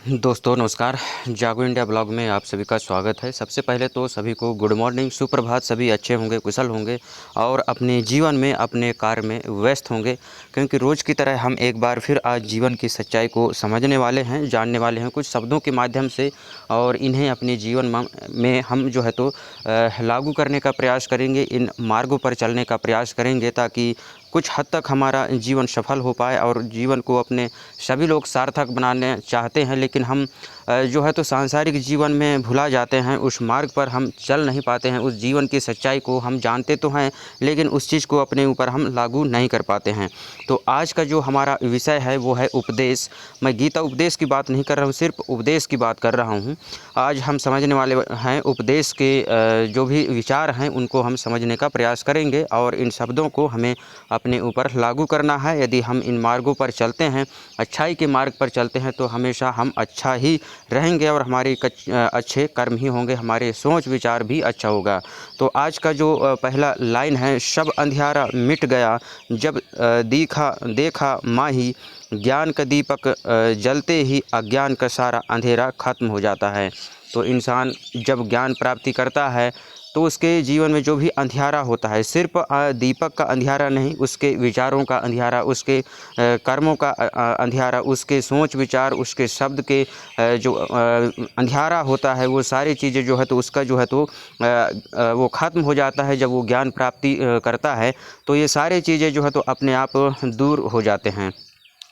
दोस्तों नमस्कार। जागो इंडिया ब्लॉग में आप सभी का स्वागत है। सबसे पहले तो सभी को गुड मॉर्निंग, सुप्रभात। सभी अच्छे होंगे, कुशल होंगे और अपने जीवन में, अपने कार्य में व्यस्त होंगे, क्योंकि रोज़ की तरह हम एक बार फिर आज जीवन की सच्चाई को समझने वाले हैं, जानने वाले हैं कुछ शब्दों के माध्यम से, और इन्हें अपने जीवन में हम जो है तो लागू करने का प्रयास करेंगे, इन मार्गों पर चलने का प्रयास करेंगे, ताकि कुछ हद तक हमारा जीवन सफल हो पाए। और जीवन को अपने सभी लोग सार्थक बनाने चाहते हैं, लेकिन हम जो है तो सांसारिक जीवन में भुला जाते हैं, उस मार्ग पर हम चल नहीं पाते हैं। उस जीवन की सच्चाई को हम जानते तो हैं, लेकिन उस चीज़ को अपने ऊपर हम लागू नहीं कर पाते हैं। तो आज का जो हमारा विषय है वो है उपदेश। मैं गीता उपदेश की बात नहीं कर रहा हूँ, सिर्फ उपदेश की बात कर रहा हूँ। आज हम समझने वाले हैं उपदेश के जो भी विचार हैं उनको हम समझने का प्रयास करेंगे, और इन शब्दों को हमें अपने ऊपर लागू करना है। यदि हम इन मार्गों पर चलते हैं, अच्छाई के मार्ग पर चलते हैं, तो हमेशा हम अच्छा ही रहेंगे और हमारे अच्छे कर्म ही होंगे, हमारे सोच विचार भी अच्छा होगा। तो आज का जो पहला लाइन है, सब अंधियारा मिट गया जब देखा माही, ज्ञान का दीपक जलते ही अज्ञान का सारा अंधेरा खत्म हो जाता है। तो इंसान जब ज्ञान प्राप्ति करता है तो उसके जीवन में जो भी अंधियारा होता है, सिर्फ दीपक का अंधियारा नहीं, उसके विचारों का अंधियारा, उसके कर्मों का अंधियारा, उसके सोच विचार, उसके शब्द के जो अंधियारा होता है, वो सारी चीज़ें जो है तो उसका जो है तो वो ख़त्म हो जाता है। जब वो ज्ञान प्राप्ति करता है तो ये सारी चीज़ें जो है तो अपने आप दूर हो जाते हैं।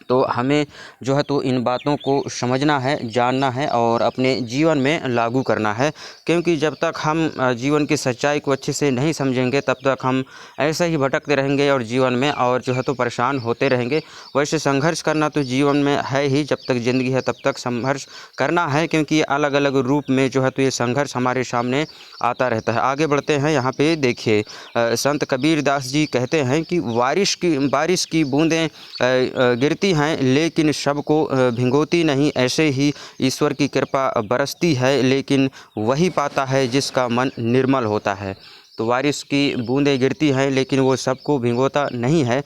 तो हमें जो है तो इन बातों को समझना है, जानना है और अपने जीवन में लागू करना है, क्योंकि जब तक हम जीवन की सच्चाई को अच्छे से नहीं समझेंगे तब तक हम ऐसे ही भटकते रहेंगे और जीवन में और जो है तो परेशान होते रहेंगे। वैसे संघर्ष करना तो जीवन में है ही, जब तक ज़िंदगी है तब तक संघर्ष करना है, क्योंकि अलग अलग रूप में जो है तो ये संघर्ष हमारे सामने आता रहता है। आगे बढ़ते हैं। यहाँ पे देखिए, संत कबीर दास जी कहते हैं कि बारिश की बूंदें गिरती हैं लेकिन सबको भिगोती नहीं, ऐसे ही ईश्वर की कृपा बरसती है लेकिन वही पाता है जिसका मन निर्मल होता है। तो बारिश की बूंदें गिरती हैं लेकिन वो सबको भिगोता नहीं है।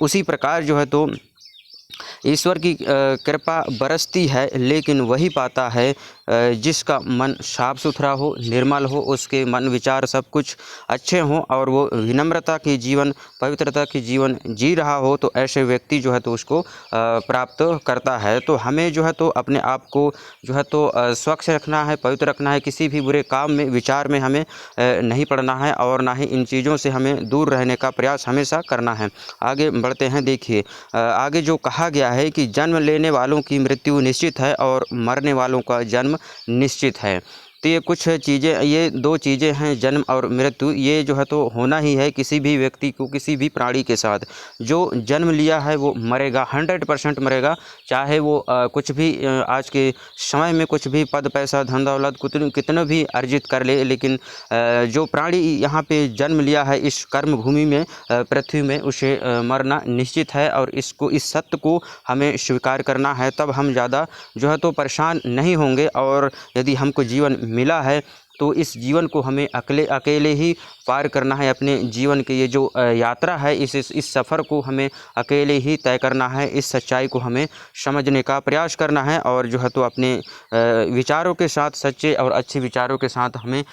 उसी प्रकार जो है तो ईश्वर की कृपा बरसती है लेकिन वही पाता है जिसका मन साफ सुथरा हो, निर्मल हो, उसके मन विचार सब कुछ अच्छे हों और वो विनम्रता की जीवन, पवित्रता की जीवन जी रहा हो, तो ऐसे व्यक्ति जो है तो उसको प्राप्त करता है। तो हमें जो है तो अपने आप को जो है तो स्वच्छ रखना है, पवित्र रखना है। किसी भी बुरे काम में, विचार में हमें नहीं पड़ना है और ना ही इन चीज़ों से हमें दूर रहने का प्रयास हमेशा करना है। आगे बढ़ते हैं। देखिए, आगे जो कहा गया है कि जन्म लेने वालों की मृत्यु निश्चित है और मरने वालों का जन्म निश्चित है। तो ये कुछ चीज़ें, ये दो चीज़ें हैं, जन्म और मृत्यु। ये जो है तो होना ही है किसी भी व्यक्ति को, किसी भी प्राणी के साथ। जो जन्म लिया है वो मरेगा, 100% मरेगा। चाहे वो कुछ भी आज के समय में कुछ भी पद पैसा धन दौलत कितना भी अर्जित कर ले, लेकिन जो प्राणी यहाँ पे जन्म लिया है इस कर्म भूमि में, पृथ्वी में, उसे मरना निश्चित है। और इस सत्य को हमें स्वीकार करना है, तब हम ज़्यादा जो है तो परेशान नहीं होंगे। और यदि हमको जीवन मिला है तो इस जीवन को हमें अकेले ही पार करना है। अपने जीवन के ये जो यात्रा है, इस सफ़र को हमें अकेले ही तय करना है। इस सच्चाई को हमें समझने का प्रयास करना है और जो है तो अपने विचारों के साथ, सच्चे और अच्छे विचारों के साथ हमें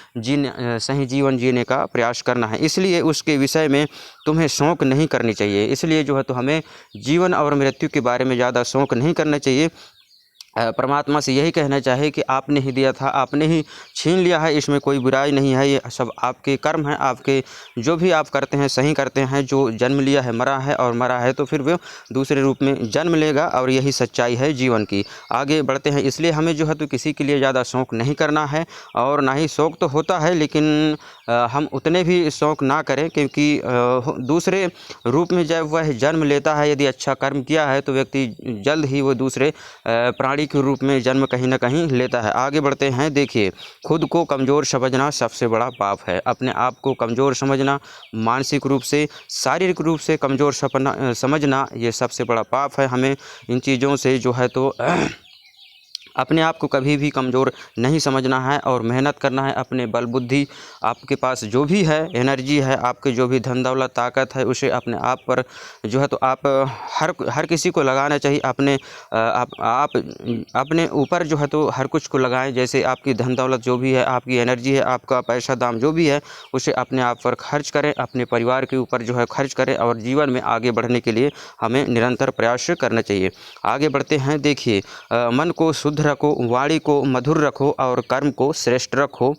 सही जीवन जीने का प्रयास करना है। इसलिए उसके विषय में तुम्हें शौक़ नहीं करनी चाहिए। इसलिए जो है तो हमें जीवन और मृत्यु के बारे में ज़्यादा शौक़ नहीं करना चाहिए। परमात्मा से यही कहना चाहे कि आपने ही दिया था, आपने ही छीन लिया है, इसमें कोई बुराई नहीं है। ये सब आपके कर्म हैं, आपके जो भी आप करते हैं सही करते हैं। जो जन्म लिया है, मरा है, और मरा है तो फिर वो दूसरे रूप में जन्म लेगा, और यही सच्चाई है जीवन की। आगे बढ़ते हैं। इसलिए हमें जो है तो किसी के लिए ज़्यादा शौक़ नहीं करना है, और ना ही शौक़ तो होता है, लेकिन हम उतने भी शौक़ ना करें, क्योंकि दूसरे रूप में जब वह जन्म लेता है, यदि अच्छा कर्म किया है तो व्यक्ति जल्द ही वो दूसरे प्राणी के रूप में जन्म कहीं ना कहीं लेता है। आगे बढ़ते हैं। देखिए, खुद को कमज़ोर समझना सबसे बड़ा पाप है। अपने आप को कमज़ोर समझना, मानसिक रूप से, शारीरिक रूप से कमज़ोर समझना, ये सबसे बड़ा पाप है। हमें इन चीज़ों से जो है तो अपने आप को कभी भी कमज़ोर नहीं समझना है और मेहनत करना है। अपने बल बुद्धि, आपके पास जो भी है एनर्जी है, आपके जो भी धन दौलत ताकत है, उसे अपने आप पर जो है तो आप हर किसी को लगाना चाहिए। आप अपने ऊपर जो है तो हर कुछ को लगाएं। जैसे आपकी धन दौलत जो भी है, आपकी एनर्जी है, आपका पैसा दाम जो भी है, उसे अपने आप पर खर्च करें, अपने परिवार के ऊपर जो है खर्च करें और जीवन में आगे बढ़ने के लिए हमें निरंतर प्रयास करना चाहिए। आगे बढ़ते हैं। देखिए, मन को शुद्ध रखो, वाणी को मधुर रखो और कर्म को श्रेष्ठ रखो।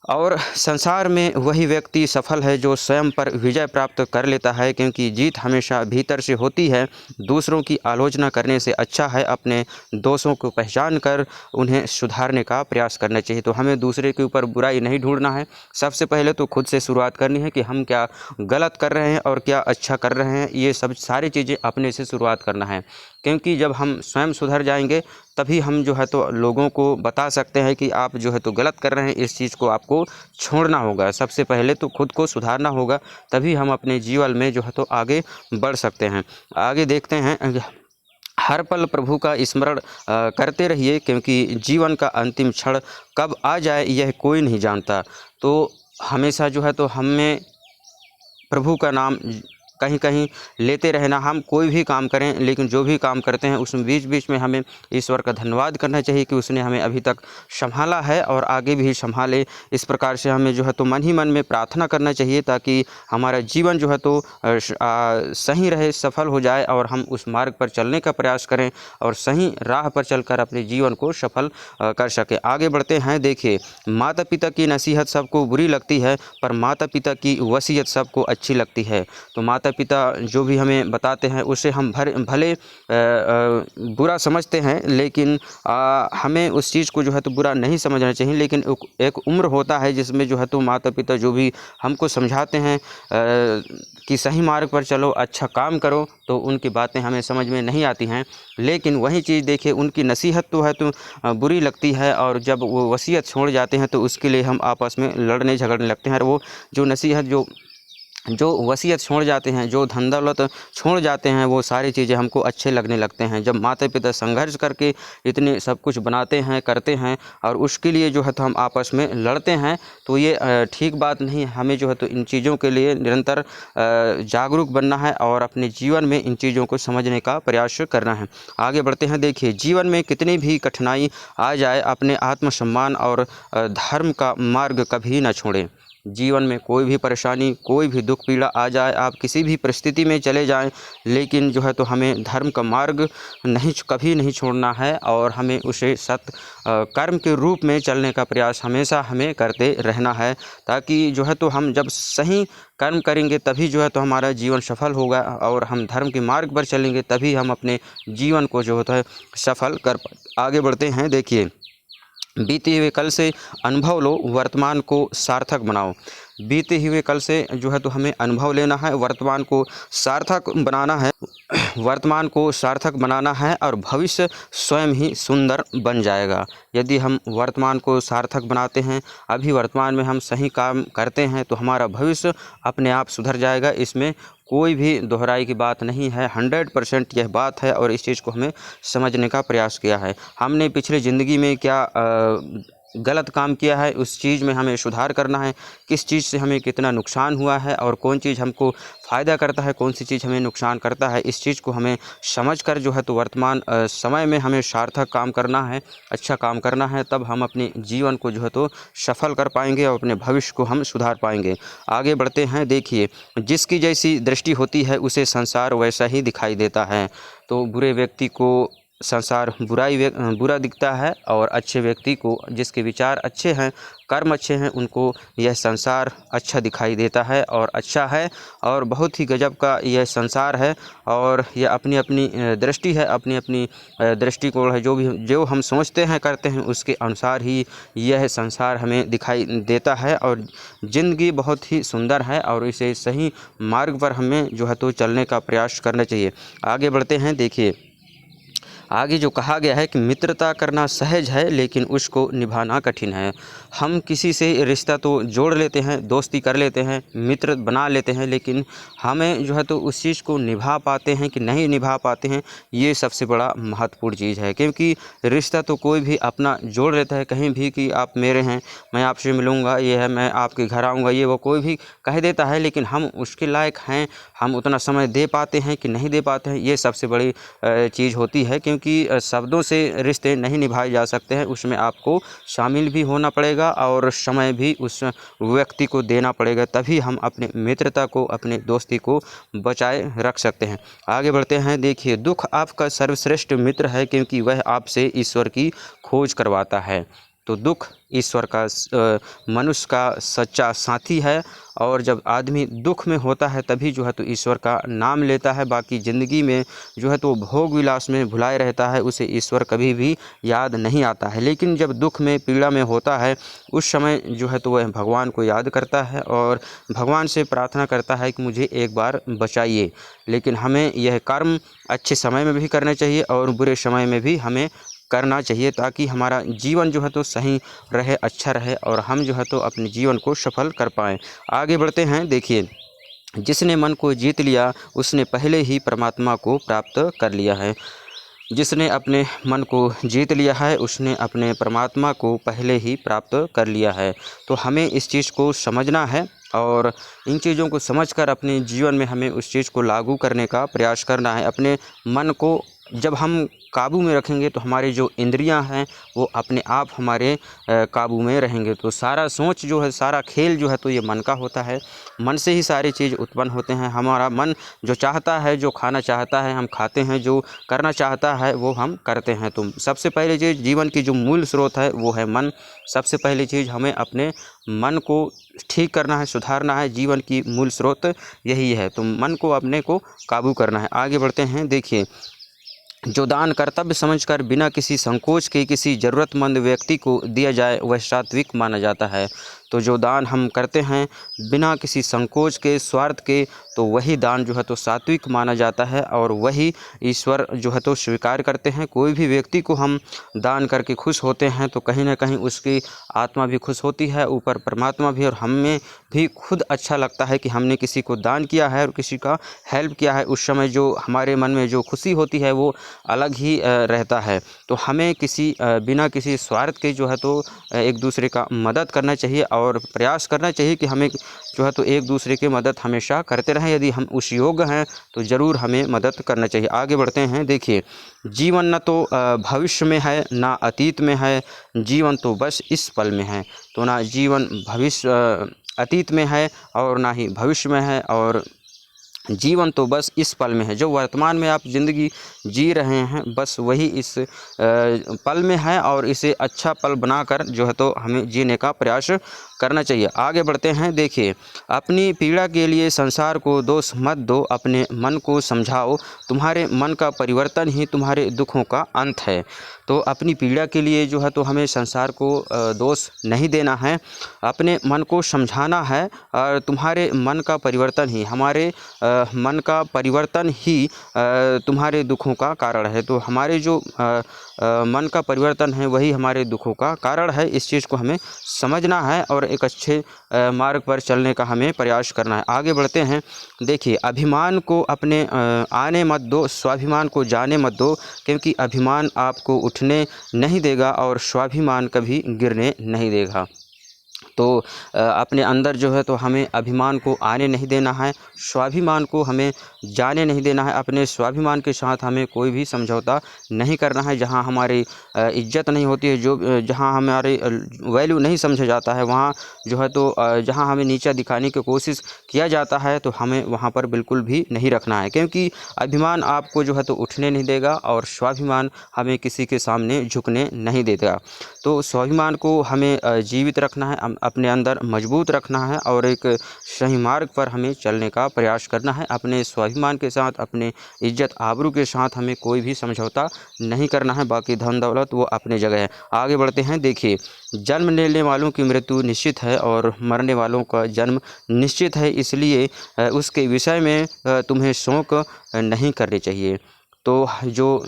और संसार में वही व्यक्ति सफल है जो स्वयं पर विजय प्राप्त कर लेता है, क्योंकि जीत हमेशा भीतर से होती है। दूसरों की आलोचना करने से अच्छा है अपने दोषों को पहचान कर उन्हें सुधारने का प्रयास करना चाहिए। तो हमें दूसरे के ऊपर बुराई नहीं ढूंढना है, सबसे पहले तो खुद से शुरुआत करनी है कि हम क्या गलत कर रहे हैं और क्या अच्छा कर रहे हैं। ये सब सारी चीज़ें अपने से शुरुआत करना है, क्योंकि जब हम स्वयं सुधर जाएंगे तभी हम जो है तो लोगों को बता सकते हैं कि आप जो है तो गलत कर रहे हैं, इस चीज़ को आपको छोड़ना होगा। सबसे पहले तो खुद को सुधारना होगा, तभी हम अपने जीवन में जो है तो आगे बढ़ सकते हैं। आगे देखते हैं। हर पल प्रभु का स्मरण करते रहिए, क्योंकि जीवन का अंतिम क्षण कब आ जाए यह कोई नहीं जानता। तो हमेशा जो है तो हमें प्रभु का नाम कहीं कहीं लेते रहना। हम कोई भी काम करें, लेकिन जो भी काम करते हैं उसमें बीच बीच में हमें ईश्वर का धन्यवाद करना चाहिए कि उसने हमें अभी तक संभाला है और आगे भी संभाले। इस प्रकार से हमें जो है तो मन ही मन में प्रार्थना करना चाहिए, ताकि हमारा जीवन जो है तो सही रहे, सफल हो जाए और हम उस मार्ग पर चलने का प्रयास करें और सही राह पर चलकर अपने जीवन को सफल कर सकें। आगे बढ़ते हैं। देखिए, माता पिता की नसीहत सबको बुरी लगती है, पर माता पिता की वसीयत सबको अच्छी लगती है। तो माता पिता जो भी हमें बताते हैं उसे हम भले बुरा समझते हैं, लेकिन हमें उस चीज़ को जो है तो बुरा नहीं समझना चाहिए। लेकिन एक उम्र होता है जिसमें जो है तो माता पिता जो भी हमको समझाते हैं कि सही मार्ग पर चलो, अच्छा काम करो, तो उनकी बातें हमें समझ में नहीं आती हैं। लेकिन वही चीज़ देखिए, उनकी नसीहत तो है तो बुरी लगती है, और जब वो वसीयत छोड़ जाते हैं तो उसके लिए हम आपस में लड़ने झगड़ने लगते हैं। और वो जो नसीहत जो वसीयत छोड़ जाते हैं, जो धन दौलत छोड़ जाते हैं, वो सारी चीज़ें हमको अच्छे लगने लगते हैं। जब माता पिता संघर्ष करके इतने सब कुछ बनाते हैं, करते हैं, और उसके लिए जो है तो हम आपस में लड़ते हैं, तो ये ठीक बात नहीं। हमें जो है तो इन चीज़ों के लिए निरंतर जागरूक बनना है और अपने जीवन में इन चीज़ों को समझने का प्रयास करना है। आगे बढ़ते हैं। देखिए, जीवन में कितनी भी कठिनाई आ जाए, अपने आत्मसम्मान और धर्म का मार्ग कभी न छोड़ें। जीवन में कोई भी परेशानी, कोई भी दुख पीड़ा आ जाए, आप किसी भी परिस्थिति में चले जाएं, लेकिन जो है तो हमें धर्म का मार्ग कभी नहीं छोड़ना है और हमें उसे कर्म के रूप में चलने का प्रयास हमेशा हमें करते रहना है, ताकि जो है तो हम जब सही कर्म करेंगे तभी जो है तो हमारा जीवन सफल होगा, और हम धर्म के मार्ग पर चलेंगे तभी हम अपने जीवन को जो होता है सफल कर पाएंगे। आगे बढ़ते हैं। देखिए, बीते हुए कल से अनुभव लो, वर्तमान को सार्थक बनाओ। बीते हुए कल से जो है तो हमें अनुभव लेना है, वर्तमान को सार्थक बनाना है, वर्तमान को सार्थक बनाना है, और भविष्य स्वयं ही सुंदर बन जाएगा। यदि हम वर्तमान को सार्थक बनाते हैं, अभी वर्तमान में हम सही काम करते हैं, तो हमारा भविष्य अपने आप सुधर जाएगा। इसमें कोई भी दोहराई की बात नहीं है, 100% यह बात है, और इस चीज़ को हमें समझने का प्रयास किया है। हमने पिछले ज़िंदगी में क्या गलत काम किया है, उस चीज़ में हमें सुधार करना है। किस चीज़ से हमें कितना नुकसान हुआ है और कौन चीज़ हमको फ़ायदा करता है, कौन सी चीज़ हमें नुकसान करता है, इस चीज़ को हमें समझकर जो है तो वर्तमान समय में हमें सार्थक काम करना है, अच्छा काम करना है। तब हम अपने जीवन को जो है तो सफल कर पाएंगे और अपने भविष्य को हम सुधार पाएंगे। आगे बढ़ते हैं। देखिए, जिसकी जैसी दृष्टि होती है उसे संसार वैसा ही दिखाई देता है। तो बुरे व्यक्ति को संसार बुरा दिखता है, और अच्छे व्यक्ति को, जिसके विचार अच्छे हैं, कर्म अच्छे हैं, उनको यह संसार अच्छा दिखाई देता है और अच्छा है, और बहुत ही गजब का यह संसार है। और यह अपनी अपनी दृष्टि है, अपनी अपनी दृष्टिकोण है। जो हम सोचते हैं, करते हैं, उसके अनुसार ही यह संसार हमें दिखाई देता है। और ज़िंदगी बहुत ही सुंदर है, और इसे सही मार्ग पर हमें जो है तो चलने का प्रयास करना चाहिए। आगे बढ़ते हैं। देखिए, आगे जो कहा गया है कि मित्रता करना सहज है लेकिन उसको निभाना कठिन है। हम किसी से रिश्ता तो जोड़ लेते हैं, दोस्ती कर लेते हैं, मित्र बना लेते हैं, लेकिन हमें जो है तो उस चीज़ को निभा पाते हैं कि नहीं निभा पाते हैं, ये सबसे बड़ा महत्वपूर्ण चीज़ है। क्योंकि रिश्ता तो कोई भी अपना जोड़ लेता है कहीं भी कि आप मेरे हैं, मैं आपसे मिलूँगा, ये है, मैं आपके घर आऊँगा, ये वो कोई भी कह देता है, लेकिन हम उसके लायक हैं, हम उतना समय दे पाते हैं कि नहीं दे पाते हैं, ये सबसे बड़ी चीज़ होती है। क्योंकि शब्दों से रिश्ते नहीं निभाए जा सकते हैं, उसमें आपको शामिल भी होना पड़ेगा और समय भी उस व्यक्ति को देना पड़ेगा, तभी हम अपने मित्रता को, अपने दोस्ती को बचाए रख सकते हैं। आगे बढ़ते हैं। देखिए, दुख आपका सर्वश्रेष्ठ मित्र है क्योंकि वह आपसे ईश्वर की खोज करवाता है। तो दुख ईश्वर का मनुष्य का सच्चा साथी है, और जब आदमी दुख में होता है तभी जो है तो ईश्वर का नाम लेता है। बाकी ज़िंदगी में जो है तो भोग विलास में भुलाए रहता है, उसे ईश्वर कभी भी याद नहीं आता है। लेकिन जब दुख में, पीड़ा में होता है, उस समय जो है तो वह भगवान को याद करता है और भगवान से प्रार्थना करता है कि मुझे एक बार बचाइए। लेकिन हमें यह कर्म अच्छे समय में भी करने चाहिए और बुरे समय में भी हमें करना चाहिए, ताकि हमारा जीवन जो है तो सही रहे, अच्छा रहे और हम जो है तो अपने जीवन को सफल कर पाएँ। आगे बढ़ते हैं। देखिए, जिसने मन को जीत लिया उसने पहले ही परमात्मा को प्राप्त कर लिया है। जिसने अपने मन को जीत लिया है उसने अपने परमात्मा को पहले ही प्राप्त कर लिया है। तो हमें इस चीज़ को समझना है और इन चीज़ों को समझकर अपने जीवन में हमें उस चीज़ को लागू करने का प्रयास करना है। अपने मन को जब हम काबू में रखेंगे तो हमारी जो इंद्रियां हैं वो अपने आप हमारे काबू में रहेंगे। तो सारा सोच जो है, सारा खेल जो है तो ये मन का होता है। मन से ही सारी चीज़ उत्पन्न होते हैं। हमारा मन जो चाहता है, जो खाना चाहता है हम खाते हैं, जो करना चाहता है वो हम करते हैं। तो सबसे पहली चीज़, जीवन की जो मूल स्रोत है वो है मन। सबसे पहली चीज़ हमें अपने मन को ठीक करना है, सुधारना है। जीवन की मूल स्रोत यही है, तो मन को अपने को काबू करना है। आगे बढ़ते हैं। देखिए, जो दान कर्तव्य समझकर बिना किसी संकोच के किसी ज़रूरतमंद व्यक्ति को दिया जाए वह सात्विक माना जाता है। तो जो दान हम करते हैं बिना किसी संकोच के, स्वार्थ के, तो वही दान जो है तो सात्विक माना जाता है और वही ईश्वर जो है तो स्वीकार करते हैं। कोई भी व्यक्ति को हम दान करके खुश होते हैं तो कहीं ना कहीं उसकी आत्मा भी खुश होती है, ऊपर परमात्मा भी, और हमें भी खुद अच्छा लगता है कि हमने किसी को दान किया है और किसी का हेल्प किया है। उस समय जो हमारे मन में जो खुशी होती है वो अलग ही रहता है। तो हमें बिना किसी स्वार्थ के जो है तो एक दूसरे का मदद करना चाहिए और प्रयास करना चाहिए कि हमें जो है तो एक दूसरे की मदद हमेशा करते रहें। यदि हम उस योग्य हैं तो ज़रूर हमें मदद करना चाहिए। आगे बढ़ते हैं। देखिए, जीवन न तो भविष्य में है ना अतीत में है, जीवन तो बस इस पल में है। तो ना जीवन भविष्य अतीत में है और ना ही भविष्य में है, और जीवन तो बस इस पल में है। जो वर्तमान में आप ज़िंदगी जी रहे हैं बस वही इस पल में है, और इसे अच्छा पल बनाकर जो है तो हमें जीने का प्रयास करना चाहिए। आगे बढ़ते हैं। देखिए, अपनी पीड़ा के लिए संसार को दोष मत दो, अपने मन को समझाओ, तुम्हारे मन का परिवर्तन ही तुम्हारे दुखों का अंत है। तो अपनी पीड़ा के लिए जो है तो हमें संसार को दोष नहीं देना है, अपने मन को समझाना है, और तुम्हारे मन का परिवर्तन ही, हमारे मन का परिवर्तन ही तुम्हारे दुखों का कारण है। तो हमारे जो मन का परिवर्तन है वही हमारे दुखों का कारण है। इस चीज़ को हमें समझना है और एक अच्छे मार्ग पर चलने का हमें प्रयास करना है। आगे बढ़ते हैं। देखिए, अभिमान को अपने आने मत दो, स्वाभिमान को जाने मत दो, क्योंकि अभिमान आपको उठने नहीं देगा और स्वाभिमान कभी गिरने नहीं देगा। तो अपने अंदर जो है तो हमें अभिमान को आने नहीं देना है, स्वाभिमान को हमें जाने नहीं देना है। अपने स्वाभिमान के साथ हमें कोई भी समझौता नहीं करना है। जहाँ हमारी इज्जत नहीं होती है, जहाँ हमारे वैल्यू नहीं समझा जाता है, वहाँ जो है तो जहाँ हमें नीचा दिखाने की कोशिश किया जाता है तो हमें वहाँ पर बिल्कुल भी नहीं रखना है, क्योंकि अभिमान आपको जो है तो उठने नहीं देगा और स्वाभिमान हमें किसी के सामने झुकने नहीं देगा। तो स्वाभिमान को हमें जीवित रखना है, अपने अंदर मजबूत रखना है और एक सही मार्ग पर हमें चलने का प्रयास करना है। अपने स्वाभिमान के साथ, अपने इज्जत आबरू के साथ हमें कोई भी समझौता नहीं करना है। बाकी धन दौलत वो अपने जगह है। आगे बढ़ते हैं। देखिए, जन्म लेने वालों की मृत्यु निश्चित है और मरने वालों का जन्म निश्चित है, इसलिए उसके विषय में तुम्हें शोक नहीं करनी चाहिए। तो जो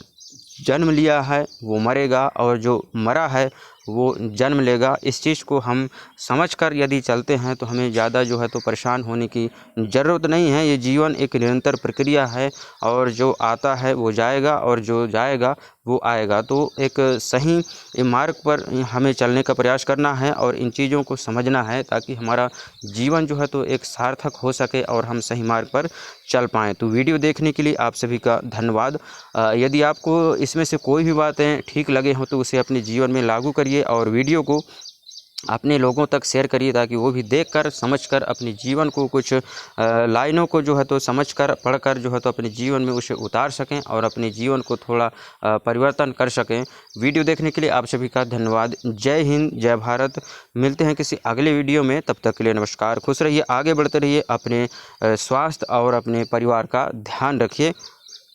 जन्म लिया है वो मरेगा और जो मरा है वो जन्म लेगा। इस चीज़ को हम समझकर यदि चलते हैं तो हमें ज़्यादा जो है तो परेशान होने की ज़रूरत नहीं है। ये जीवन एक निरंतर प्रक्रिया है और जो आता है वो जाएगा और जो जाएगा वो आएगा। तो एक सही मार्ग पर हमें चलने का प्रयास करना है और इन चीज़ों को समझना है ताकि हमारा जीवन जो है तो एक सार्थक हो सके और हम सही मार्ग पर चल पाएँ। तो वीडियो देखने के लिए आप सभी का धन्यवाद। यदि आपको इसमें से कोई भी बातें ठीक लगे हों तो उसे अपने जीवन में लागू करिए और वीडियो को अपने लोगों तक शेयर करिए ताकि वो भी देखकर समझकर अपने जीवन को कुछ लाइनों को जो है तो समझकर पढ़कर जो है तो अपने जीवन में उसे उतार सकें और अपने जीवन को थोड़ा परिवर्तन कर सकें। वीडियो देखने के लिए आप सभी का धन्यवाद। जय हिंद, जय भारत। मिलते हैं किसी अगले वीडियो में, तब तक के लिए नमस्कार। खुश रहिए, आगे बढ़ते रहिए, अपने स्वास्थ्य और अपने परिवार का ध्यान रखिए।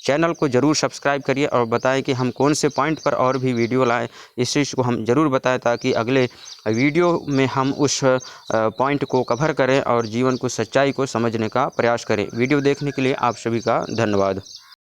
चैनल को ज़रूर सब्सक्राइब करिए और बताएं कि हम कौन से पॉइंट पर और भी वीडियो लाएं। इस चीज़ को हम ज़रूर बताएं ताकि अगले वीडियो में हम उस पॉइंट को कवर करें और जीवन को सच्चाई को समझने का प्रयास करें। वीडियो देखने के लिए आप सभी का धन्यवाद।